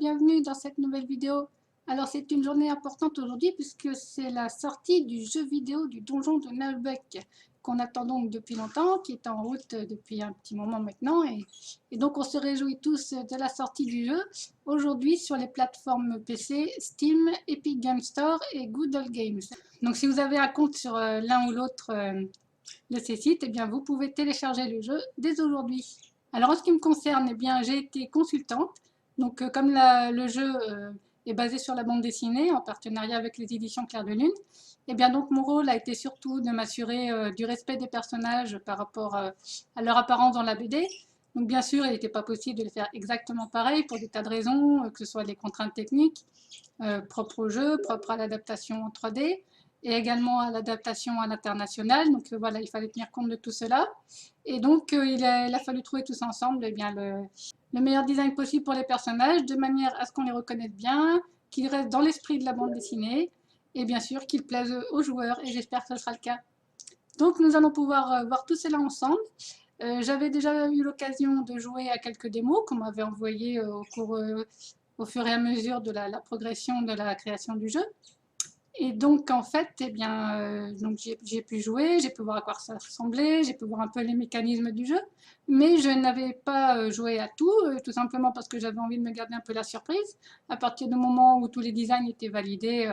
bienvenue dans cette nouvelle vidéo. Alors c'est une journée importante aujourd'hui puisque c'est la sortie du jeu vidéo du donjon de Nullbuck qu'on attend donc depuis longtemps, qui est en route depuis un petit moment maintenant et donc on se réjouit tous de la sortie du jeu aujourd'hui sur les plateformes PC, Steam, Epic Games Store et Good Old Games. Donc si vous avez un compte sur l'un ou l'autre de ces sites, eh bien vous pouvez télécharger le jeu dès aujourd'hui. Alors en ce qui me concerne, eh bien j'ai été consultante. Donc comme le jeu est basé sur la bande dessinée en partenariat avec les éditions Clair de Lune, et bien donc mon rôle a été surtout de m'assurer du respect des personnages par rapport à leur apparence dans la BD. Donc bien sûr, il n'était pas possible de le faire exactement pareil pour des tas de raisons, que ce soit les contraintes techniques propres au jeu, propres à l'adaptation en 3D, et également à l'adaptation à l'international. Donc voilà, il fallait tenir compte de tout cela. Et donc il a fallu trouver tous ensemble eh bien, le meilleur design possible pour les personnages, de manière à ce qu'on les reconnaisse bien, qu'ils restent dans l'esprit de la bande dessinée, et bien sûr qu'ils plaisent aux joueurs, et j'espère que ce sera le cas. Donc nous allons pouvoir voir tout cela ensemble. J'avais déjà eu l'occasion de jouer à quelques démos qu'on m'avait envoyées au fur et à mesure de la progression de la création du jeu. Et donc, en fait, eh bien, j'ai pu jouer, j'ai pu voir à quoi ça ressemblait, j'ai pu voir un peu les mécanismes du jeu, mais je n'avais pas joué à tout simplement parce que j'avais envie de me garder un peu la surprise. À partir du moment où tous les designs étaient validés,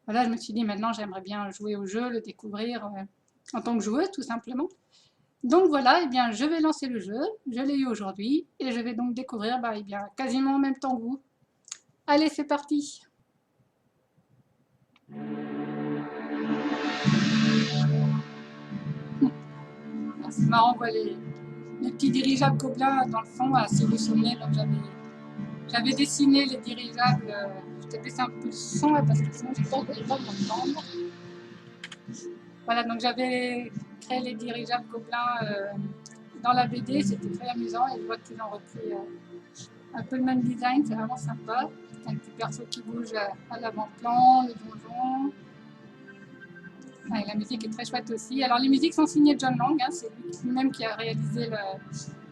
voilà, je me suis dit maintenant j'aimerais bien jouer au jeu, le découvrir en tant que joueuse, tout simplement. Donc voilà, eh bien, je vais lancer le jeu, je l'ai eu aujourd'hui, et je vais donc découvrir eh bien, quasiment en même temps que vous. Allez, c'est parti! C'est marrant, on voit les petits dirigeables gobelins dans le fond, si vous vous souvenez. Donc j'avais dessiné les dirigeables. Je vais baisser un peu le son parce que sinon j'ai pas de m'entendre. Voilà, donc j'avais créé les dirigeables gobelins dans la BD, c'était très amusant et je vois qu'ils ont repris un peu le même design, c'est vraiment sympa. Un petit perso qui bouge à l'avant-plan, le donjon. Et la musique est très chouette aussi. Alors les musiques sont signées John Lang, hein, c'est lui-même qui a réalisé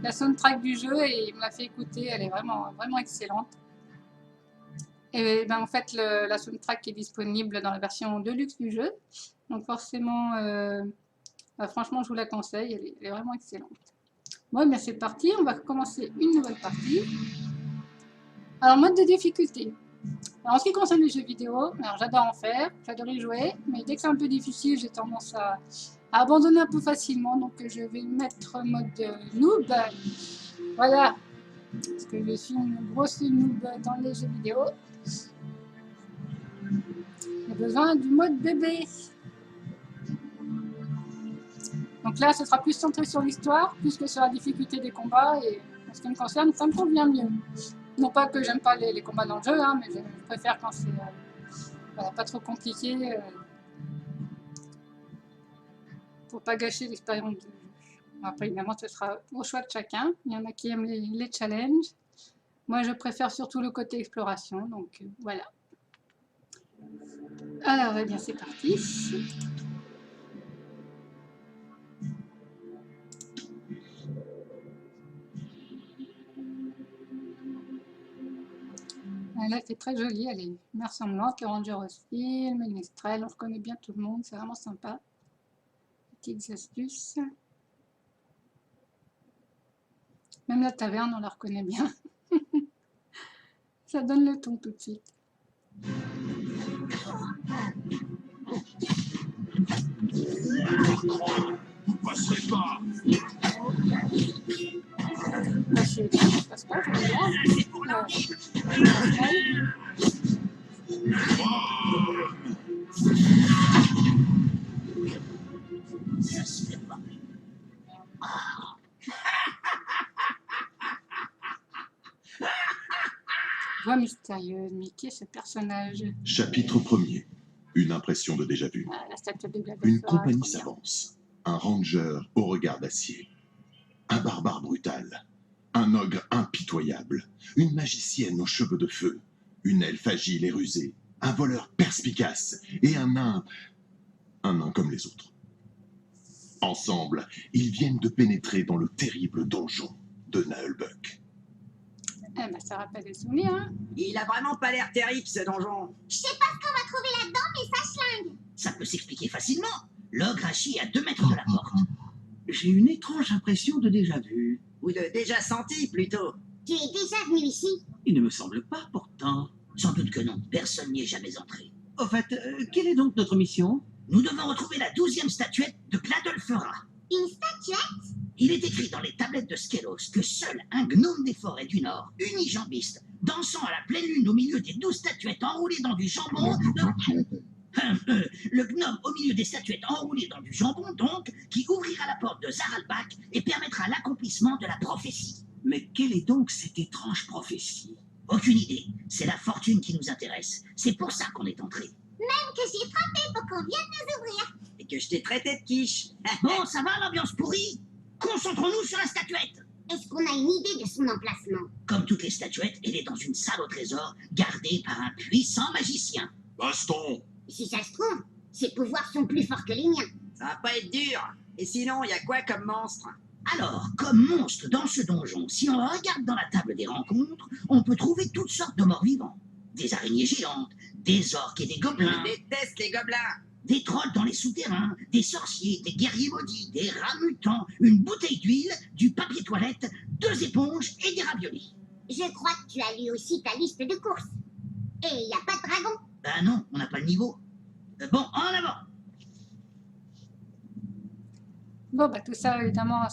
la soundtrack du jeu et il me l'a fait écouter, elle est vraiment, vraiment excellente. Et ben, en fait, la soundtrack est disponible dans la version deluxe du jeu, donc forcément, franchement, je vous la conseille, elle est vraiment excellente. Bon, bien c'est parti, on va commencer une nouvelle partie. Alors, mode de difficulté. Alors, en ce qui concerne les jeux vidéo, j'adore en faire, j'adore y jouer, mais dès que c'est un peu difficile, j'ai tendance à abandonner un peu facilement, donc je vais mettre mode noob. Voilà, parce que je suis une grosse noob dans les jeux vidéo. J'ai besoin du mode bébé. Donc là, ce sera plus centré sur l'histoire, plus que sur la difficulté des combats, et en ce qui me concerne, ça me convient mieux. Non pas que j'aime pas les combats dans le jeu, hein, mais je préfère quand c'est pas trop compliqué, pour pas gâcher l'expérience du jeu. Après, évidemment, ce sera au choix de chacun. Il y en a qui aiment les challenges. Moi, je préfère surtout le côté exploration, donc voilà. Alors, eh bien, c'est parti. Là, c'est très joli, elle est ressemblante, le Ranger aussi, le Ménestrel, on reconnaît bien tout le monde, c'est vraiment sympa. Petites astuces. Même la taverne, on la reconnaît bien. Ça donne le ton tout de suite. Vous passerez pas. Passer, je passe pas, je regarde. Voix mystérieuse, mais qui est ce personnage? Chapitre 1er. Une impression de déjà-vu. La statue de Une compagnie s'avance. Un ranger au regard d'acier. Un barbare brutal. Un ogre impitoyable. Une magicienne aux cheveux de feu. Une elfe agile et rusée. Un voleur perspicace. Et un nain comme les autres. Ensemble, ils viennent de pénétrer dans le terrible donjon de Nullbuck. Eh bah, ça rappelle des souvenirs, hein. Il a vraiment pas l'air terrible, ce donjon. Je sais pas ce qu'on va trouver là-dedans, mais ça schlingue. Ça peut s'expliquer facilement. L'ogre a chié à 2 mètres de la porte. J'ai une étrange impression de déjà-vu. Ou de déjà senti, plutôt. Tu es déjà venu ici? Il ne me semble pas, pourtant. Sans doute que non, personne n'y est jamais entré. Au fait, quelle est donc notre mission? Nous devons retrouver la 12e statuette de Gladolfera. Une statuette? Il est écrit dans les tablettes de Skelos que seul un gnome des forêts du Nord, unijambiste, dansant à la pleine lune au milieu des 12 statuettes enroulées dans du jambon... le gnome au milieu des statuettes enroulées dans du jambon, donc, qui ouvrira la porte de Zaralbak et permettra l'accomplissement de la prophétie. Mais quelle est donc cette étrange prophétie? Aucune idée. C'est la fortune qui nous intéresse. C'est pour ça qu'on est entré. Même que j'ai frappé pour qu'on vienne nous ouvrir. Et que je t'ai traité de quiche. Bon, ça va, l'ambiance pourrie? Concentrons-nous sur la statuette. Est-ce qu'on a une idée de son emplacement? Comme toutes les statuettes, elle est dans une salle au trésor, gardée par un puissant magicien. Baston! Si ça se trouve, ses pouvoirs sont plus forts que les miens. Ça va pas être dur. Et sinon, il y a quoi comme monstre? Alors, comme monstre dans ce donjon, si on regarde dans la table des rencontres, on peut trouver toutes sortes de morts vivants. Des araignées géantes, des orques et des gobelins, Je déteste les gobelins. des trolls dans les souterrains, des sorciers, des guerriers maudits, des rats mutants, une bouteille d'huile, du papier toilette, 2 éponges et des raviolis. Je crois que tu as lu aussi ta liste de courses. Et il n'y a pas de dragon. Ben non, on n'a pas le niveau. Bon, en avant. Bon, bah, tout ça, évidemment,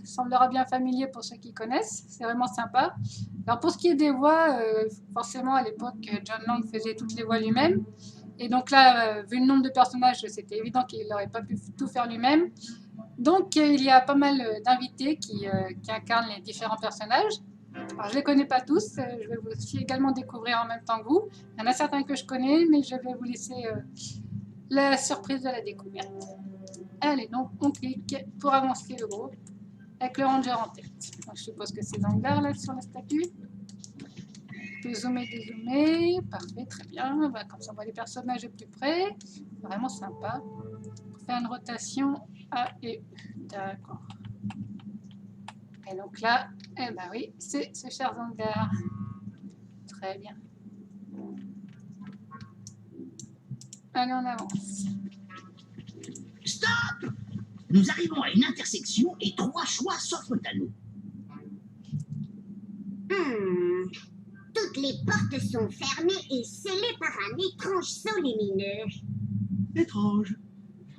semblera bien familier pour ceux qui connaissent. C'est vraiment sympa. Alors, pour ce qui est des voix, forcément, à l'époque, John Lang faisait toutes les voix lui-même. Et donc là, vu le nombre de personnages, c'était évident qu'il n'aurait pas pu tout faire lui-même. Donc, il y a pas mal d'invités qui incarnent les différents personnages. Alors, je ne les connais pas tous. Je vais vous aussi également découvrir en même temps que vous. Il y en a certains que je connais, mais je vais vous laisser la surprise de la découverte. Allez, donc on clique pour avancer le groupe avec le ranger en tête. Donc, je suppose que c'est Zangar là sur la statue. On peut zoomer, dézoomer. Parfait, très bien. Bah, comme ça, on voit les personnages de plus près. Vraiment sympa. On fait une rotation A et E. D'accord. Et donc là, eh ben oui, c'est ce cher Zangar. Très bien. Allez, on avance. Stop! Nous arrivons à une intersection et 3 choix s'offrent à nous. Toutes les portes sont fermées et scellées par un étrange saut lumineux. Étrange.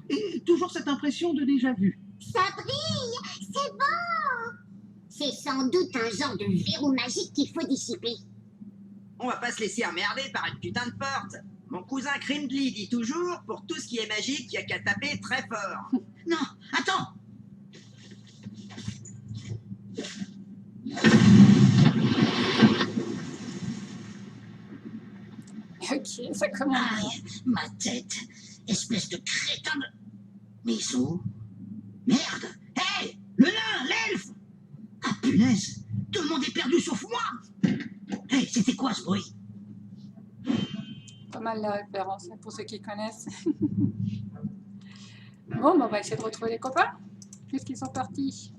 Et toujours cette impression de déjà-vu. Ça brille! C'est beau! C'est sans doute un genre de verrou magique qu'il faut dissiper. On va pas se laisser emmerder par une putain de porte. Mon cousin Crimdly dit toujours, pour tout ce qui est magique, il y a qu'à taper très fort. Non, attends! Ok, ça commence. Aïe, ma tête! Espèce de crétin de... Mais ils sont où? Merde! Hé! Le nain! L'elfe! Ah punaise! Tout le monde est perdu sauf moi! Hé, c'était quoi ce bruit? Pas mal la référence, hein, pour ceux qui connaissent. Bon, bah, on va essayer de retrouver les copains, puisqu'ils sont partis.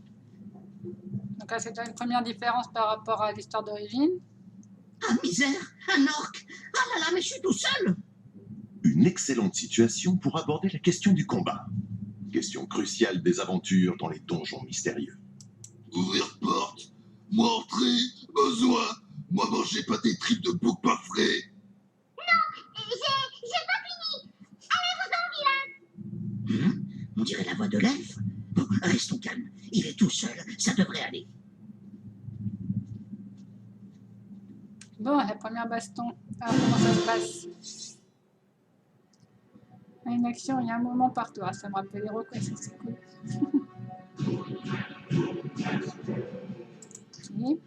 Donc là, c'est déjà une première différence par rapport à l'histoire d'origine. Ah misère! Un orque! Ah là là, mais je suis tout seul! Une excellente situation pour aborder la question du combat. Question cruciale des aventures dans les donjons mystérieux. Ouvrir porte, moi entrer, besoin, moi manger pas des tripes de bouc pas frais. J'ai pas fini! Allez-vous-en, vilain! On dirait la voix de l'elfe. Bon, restons calmes. Il est tout seul, ça devrait aller. Bon, la première baston. Alors, comment ça se passe? Une action, il y a un moment partout. Ah, ça me rappelle les Rocos, ça c'est cool. Ok.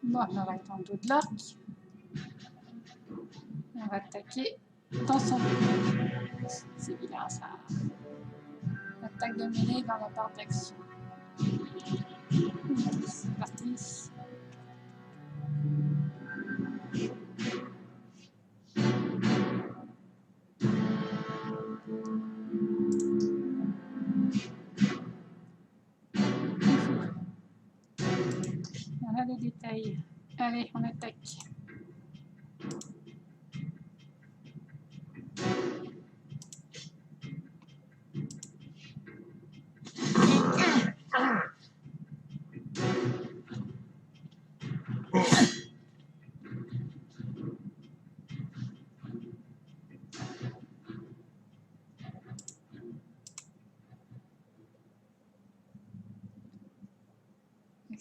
Bon, on va être en dos de l'arc. On va attaquer dans son dos. C'est vilain ça. Attaque de mêlée dans la barre d'action. C'est parti. détail. Allez, on attaque.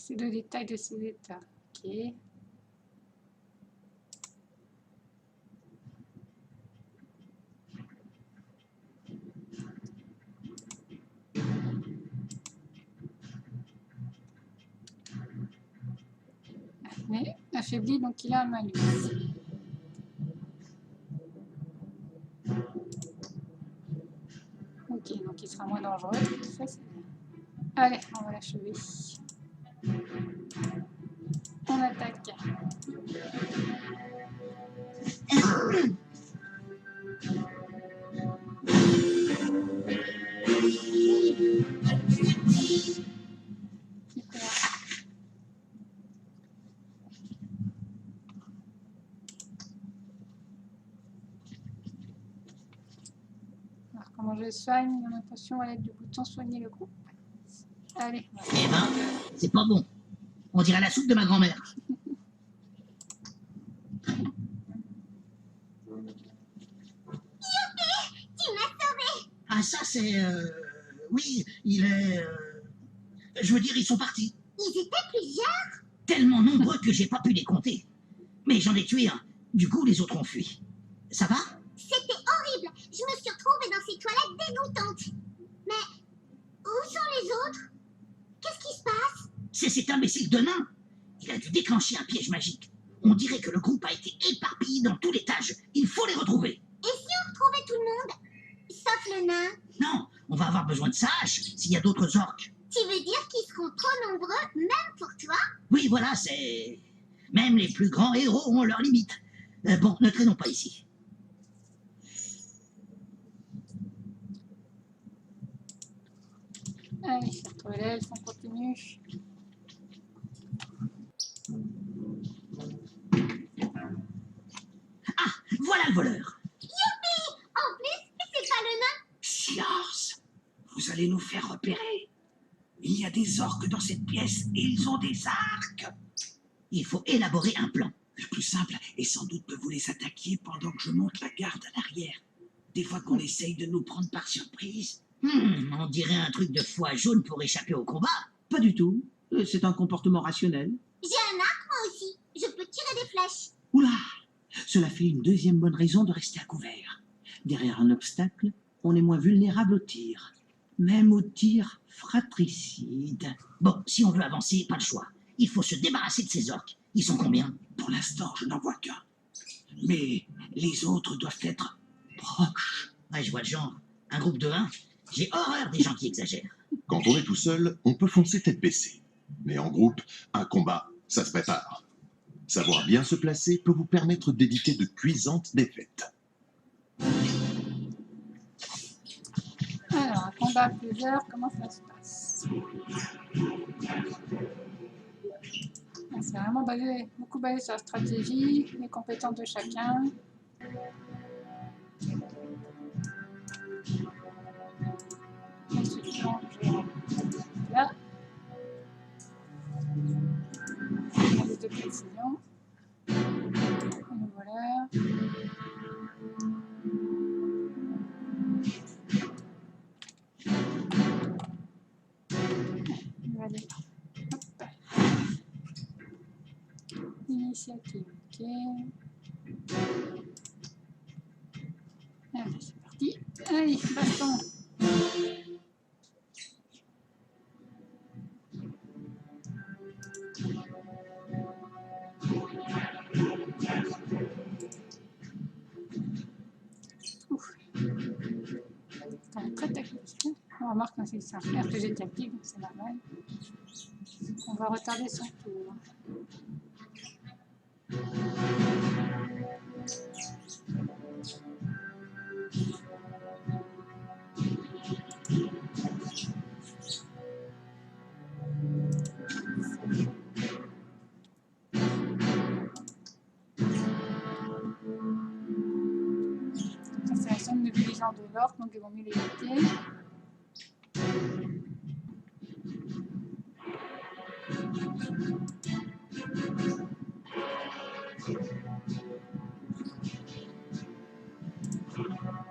C'est le détail de ces états. Ok. Mais affaibli, donc il a un malus. Ok, donc il sera moins dangereux. Ça, c'est bien. Allez, on va l'achever. On attaque. Super. Alors, comment je soigne mon attention à l'aide du bouton soigner le groupe. Allez. Eh ben, c'est pas bon. On dirait la soupe de ma grand-mère. Tu m'as sauvé. Ah, ça, c'est... Oui, il est... Je veux dire, ils sont partis. Ils étaient plusieurs. Tellement nombreux que j'ai pas pu les compter. Mais j'en ai tué un. Du coup, les autres ont fui. Ça va? C'était horrible. Je me suis retrouvée dans ces toilettes dégoûtantes. Mais où sont les autres? Qu'est-ce qui se passe? C'est cet imbécile de nain. Il a dû déclencher un piège magique. On dirait que le groupe a été éparpillé dans tout l'étage. Il faut les retrouver. Et si on retrouvait tout le monde? Sauf le nain. Non, on va avoir besoin de sa hache s'il y a d'autres orques. Tu veux dire qu'ils seront trop nombreux, même pour toi? Oui, voilà, c'est... Même les plus grands héros ont leurs limites. Bon, ne traînons pas ici. Allez, je vais retrouver l'elfe, on continue. Ah, voilà le voleur. En plus, c'est pas le nain. Silence! Vous allez nous faire repérer. Il y a des orques dans cette pièce et ils ont des arcs. Il faut élaborer un plan. Le plus simple est sans doute de vous les attaquer pendant que je monte la garde à l'arrière. Des fois qu'on essaye de nous prendre par surprise. On dirait un truc de foie jaune pour échapper au combat. Pas du tout. C'est un comportement rationnel. J'ai un arc, moi aussi. Je peux tirer des flèches. Oula! Cela fait une deuxième bonne raison de rester à couvert. Derrière un obstacle, on est moins vulnérable au tir. Même au tir fratricide. Bon, si on veut avancer, pas le choix. Il faut se débarrasser de ces orques. Ils sont combien? Pour l'instant, je n'en vois qu'un. Mais les autres doivent être proches. Ouais, je vois le genre. Un groupe de 1. J'ai horreur des gens qui exagèrent. Quand on est tout seul, on peut foncer tête baissée. Mais en groupe, un combat, ça se prépare. Savoir bien se placer peut vous permettre d'éviter de cuisantes défaites. Alors, un combat à plusieurs, comment ça se passe? C'est vraiment beaucoup basé sur la stratégie, les compétences de chacun. Ensuite, je range là. Analyse de précision. Et voilà. Allez. Hop. Initiative, ok. Allez, c'est parti. Allez, baston. Ouf. C'est quand même très technique. On remarque que c'est un RPG tactique, donc c'est normal. On va retarder son tour. l'orque, donc il vaut mieux l'éviter.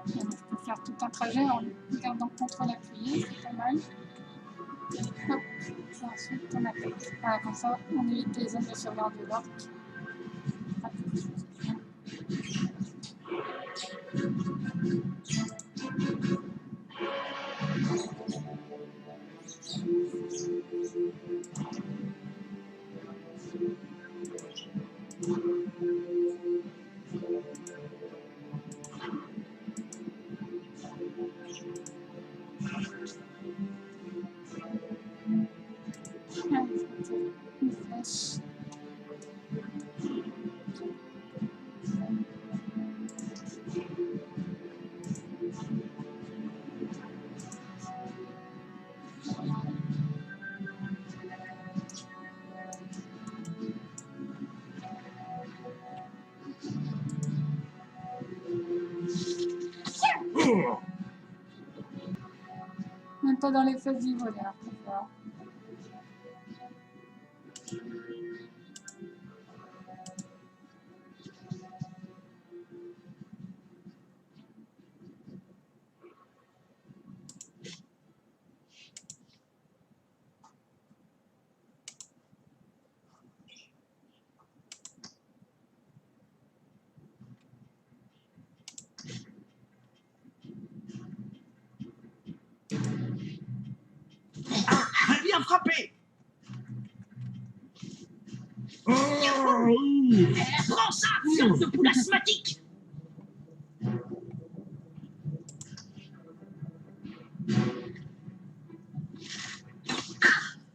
Je peux faire tout un trajet en gardant contrôle appuyé, c'est pas mal. Hop, et ensuite on attaque. Voilà, comme ça on évite les zones de surveillance de l'orque. Une flèche. Même pas dans les fesses du voleur, c'est fort. Très bien frappé. Prends ça, fils de poule asthmatique!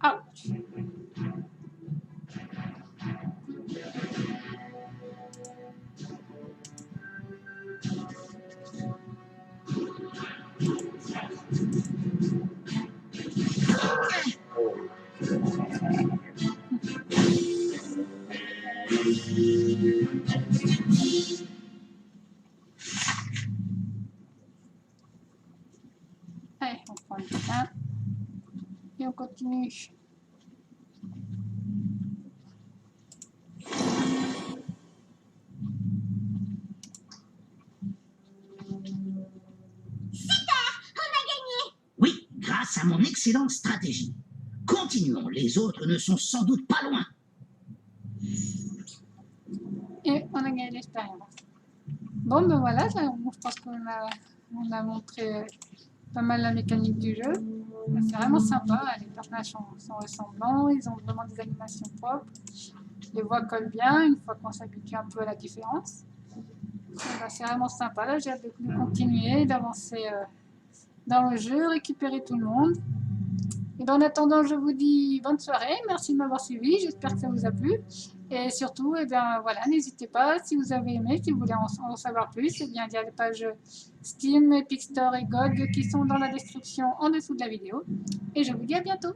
Ouch. Allez, on prend le pain et on continue. Oui, grâce à mon excellente stratégie. Continuons, les autres ne sont sans doute pas loin. Et on a gagné l'expérience. Bon, ben voilà, je pense qu'on a montré pas mal la mécanique du jeu. C'est vraiment sympa, les personnages sont ressemblants, ils ont vraiment des animations propres. Les voix collent bien, une fois qu'on s'habitue un peu à la différence. Ben, c'est vraiment sympa, là j'ai hâte de continuer, d'avancer dans le jeu, récupérer tout le monde. Et ben, en attendant, je vous dis bonne soirée, merci de m'avoir suivi, j'espère que ça vous a plu. Et surtout, eh bien, voilà, n'hésitez pas, si vous avez aimé, si vous voulez en savoir plus, eh bien, il y a les pages Steam, Epic Store et GOG qui sont dans la description en dessous de la vidéo. Et je vous dis à bientôt.